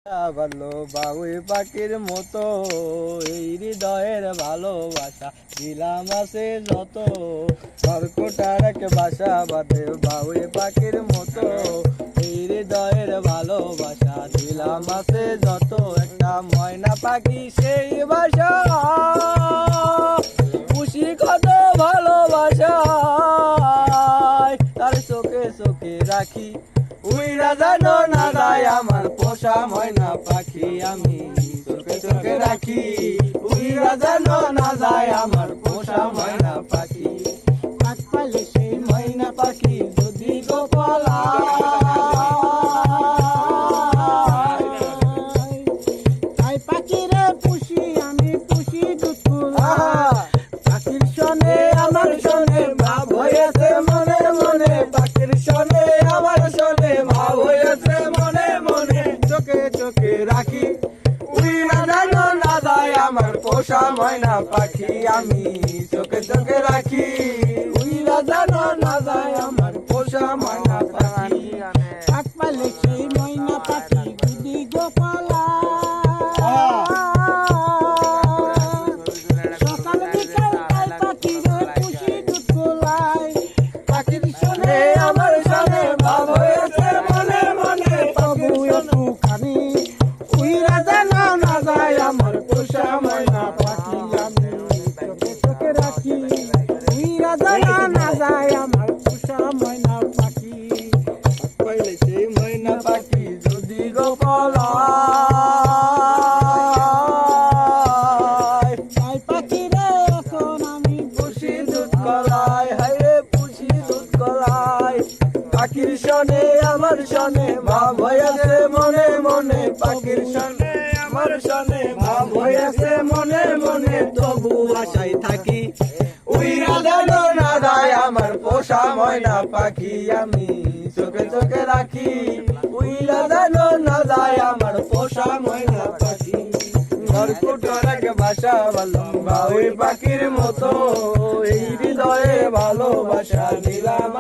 ভালো বাবুই পাখির মতো এই হৃদয়ের ভালোবাসা দিলাম আছে যত কর্কটার এক বাসা বাঁধে বাবুই পাখির মতো এই হৃদয়ের ভালোবাসা দিলাম আছে যত একটা ময়না পাখি সেই বাসা খুশি কত ভালোবাসা তার চোখে চোখে রাখি উইরা জানো না যায় আমার পোষা ময়না পাখি আমি চোখে চোখে রাখি উইরা জানো না যায় আমার পোষা ময়না পাখি পাখ পালে সেই ময়না পাখি যদি গোপালা তাই পাখিরে পুষি আমি পুষি দুধকুলা পাখির শোনে আমার শোনে ভাব হয়েছে মনে মনে পাখির শোনে আমার শোনে ভাব হয়েছে মনে মনে চোখে চোখে রাখি উইরা জানো না যায় আমার পোষা ময়না পাখি আমি চোখে চোখে রাখি উইরা জানো না যায় আমার পোষা ময়না পাখি পাখ পালে সেই ময়না পাখি যদি গোপালা সকাল বিকাল তাই পাখিরে পুষি দুধ গোলায় পাখির শোনে আমার শোনে ভাব হয়েছে মনে মনে তবু একটুখানি উইরা জানো না যায় আমার পোষা ময়না পাখি আমি চোখে চোখে রাখি উইরা জানো না যায় আমার পোষা ময়না পাখি পাইলে সেই ময়না পাখি যদি গোপালায় তাই পাখিরে এখন আমি পুষি দুধ কলায় হাইরে পুষি দুধ কলায় পাখির শোনে আমার শোনে ভাব হয়েছে মনে মনে পাখির শোনে আমার শোনে ভাব হয়েছে মনে মনে তবু আশায় থাকি উইরা জানো না যায় আমার পোষা ময়না পাখি আমি চোখে চোখে রাখি উইরা জানো না যায় আমার পোষা ময়না পাখি কর্কটার এক বাসা ভালো বাবুই পাখির মতো এই হৃদয়ে ভালোবাসা দিলাম